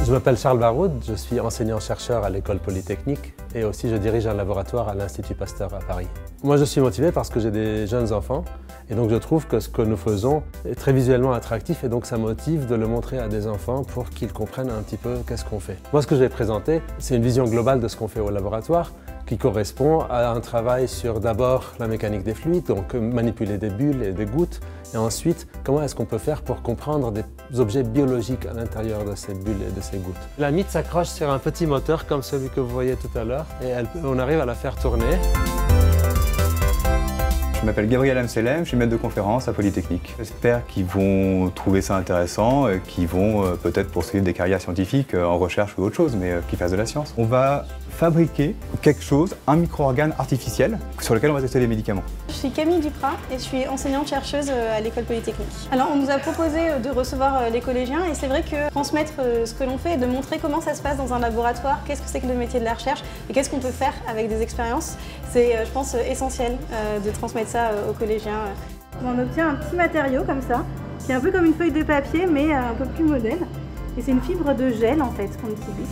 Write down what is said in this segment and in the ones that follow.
Je m'appelle Charles Baroud, je suis enseignant-chercheur à l'École Polytechnique et aussi je dirige un laboratoire à l'Institut Pasteur à Paris. Moi je suis motivé parce que j'ai des jeunes enfants et donc je trouve que ce que nous faisons est très visuellement attractif et donc ça motive de le montrer à des enfants pour qu'ils comprennent un petit peu qu'est-ce qu'on fait. Moi ce que je vais présenter, c'est une vision globale de ce qu'on fait au laboratoire qui correspond à un travail sur d'abord la mécanique des fluides, donc manipuler des bulles et des gouttes, et ensuite comment est-ce qu'on peut faire pour comprendre des objets biologiques à l'intérieur de ces bulles et de ces gouttes. La mitre s'accroche sur un petit moteur comme celui que vous voyez tout à l'heure et on arrive à la faire tourner. Je m'appelle Gabriel Amselem, je suis maître de conférence à Polytechnique. J'espère qu'ils vont trouver ça intéressant, qu'ils vont peut-être poursuivre des carrières scientifiques en recherche ou autre chose, mais qu'ils fassent de la science. On va fabriquer quelque chose, un micro-organe artificiel sur lequel on va tester les médicaments. Je suis Camille Duprat et je suis enseignante-chercheuse à l'École Polytechnique. Alors on nous a proposé de recevoir les collégiens et c'est vrai que transmettre ce que l'on fait et de montrer comment ça se passe dans un laboratoire, qu'est-ce que c'est que le métier de la recherche et qu'est-ce qu'on peut faire avec des expériences, c'est je pense essentiel de transmettre ça aux collégiens. On obtient un petit matériau comme ça, qui est un peu comme une feuille de papier mais un peu plus moderne. Et c'est une fibre de gel en fait qu'on utilise.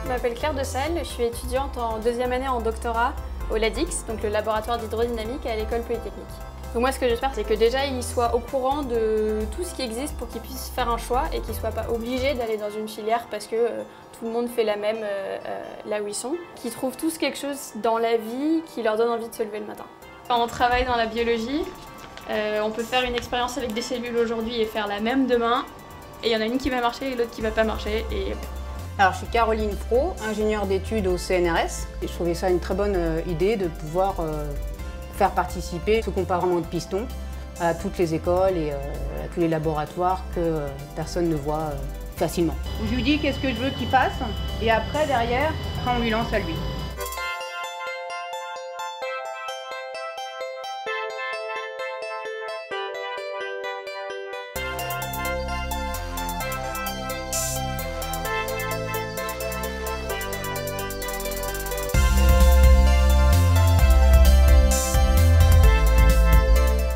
Je m'appelle Claire de Salle, je suis étudiante en deuxième année en doctorat au LADIX, donc le laboratoire d'hydrodynamique à l'École Polytechnique. Donc moi ce que j'espère c'est que déjà ils soient au courant de tout ce qui existe pour qu'ils puissent faire un choix et qu'ils ne soient pas obligés d'aller dans une filière parce que tout le monde fait la même là où ils sont. Qu'ils trouvent tous quelque chose dans la vie qui leur donne envie de se lever le matin. Quand on travaille dans la biologie, on peut faire une expérience avec des cellules aujourd'hui et faire la même demain. Et il y en a une qui va marcher et l'autre qui ne va pas marcher. Alors, je suis Caroline Pro, ingénieure d'études au CNRS. Et je trouvais ça une très bonne idée de pouvoir faire participer ceux qui n'ont pas vraiment de piston à toutes les écoles et à tous les laboratoires que personne ne voit facilement. Je lui dis qu'est-ce que je veux qu'il fasse et après, derrière, on lui lance à lui.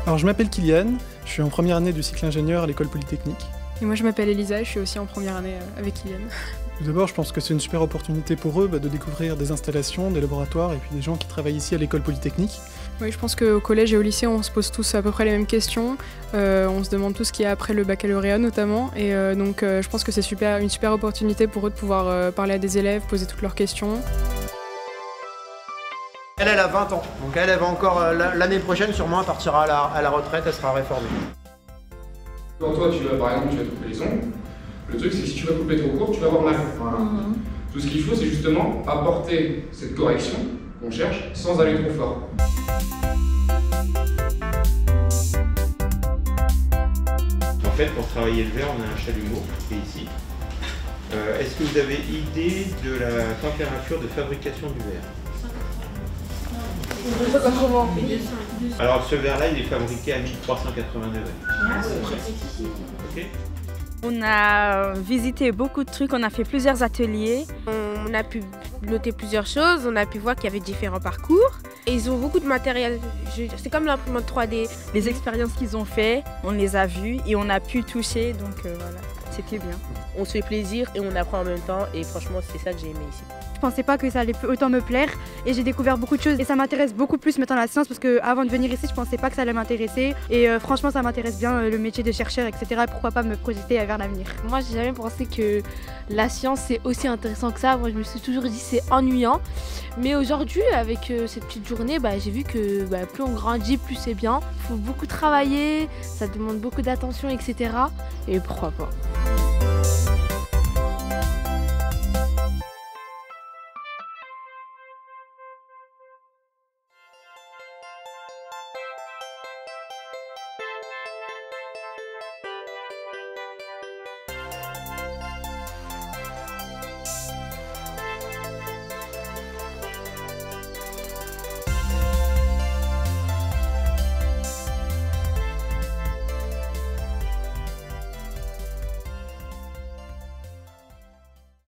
Alors je m'appelle Kylian, je suis en première année du cycle ingénieur à l'École Polytechnique. Et moi je m'appelle Elisa, je suis aussi en première année avec Kylian. Tout d'abord je pense que c'est une super opportunité pour eux de découvrir des installations, des laboratoires et puis des gens qui travaillent ici à l'École Polytechnique. Oui, je pense qu'au collège et au lycée on se pose tous à peu près les mêmes questions, on se demande tout ce qu'il y a après le baccalauréat notamment et donc je pense que c'est une super opportunité pour eux de pouvoir parler à des élèves, poser toutes leurs questions. Elle a 20 ans, donc elle va encore, l'année prochaine sûrement, elle partira à la retraite, elle sera réformée. Quand toi, par exemple, tu vas te couper les ongles, le truc c'est que si tu vas couper trop court, tu vas avoir mal. Voilà. Tout ce qu'il faut, c'est justement apporter cette correction qu'on cherche sans aller trop fort. En fait, pour travailler le verre, on a un chalumeau qui est ici. Est-ce que vous avez idée de la température de fabrication du verre? Alors ce verre-là, il est fabriqué à 1380 degrés. Okay. On a visité beaucoup de trucs, on a fait plusieurs ateliers. On a pu noter plusieurs choses, on a pu voir qu'il y avait différents parcours. Et ils ont beaucoup de matériel, c'est comme l'imprimante 3D. Les expériences qu'ils ont fait, on les a vues et on a pu toucher, donc voilà, c'était bien. On se fait plaisir et on apprend en même temps et franchement c'est ça que j'ai aimé ici. Je pensais pas que ça allait autant me plaire et j'ai découvert beaucoup de choses et ça m'intéresse beaucoup plus maintenant la science parce que avant de venir ici je pensais pas que ça allait m'intéresser et franchement ça m'intéresse bien le métier de chercheur etc. et pourquoi pas me projeter vers l'avenir. Moi j'ai jamais pensé que la science c'est aussi intéressant que ça, moi je me suis toujours dit c'est ennuyant mais aujourd'hui avec cette petite journée j'ai vu que plus on grandit plus c'est bien, il faut beaucoup travailler, ça demande beaucoup d'attention etc. et pourquoi pas.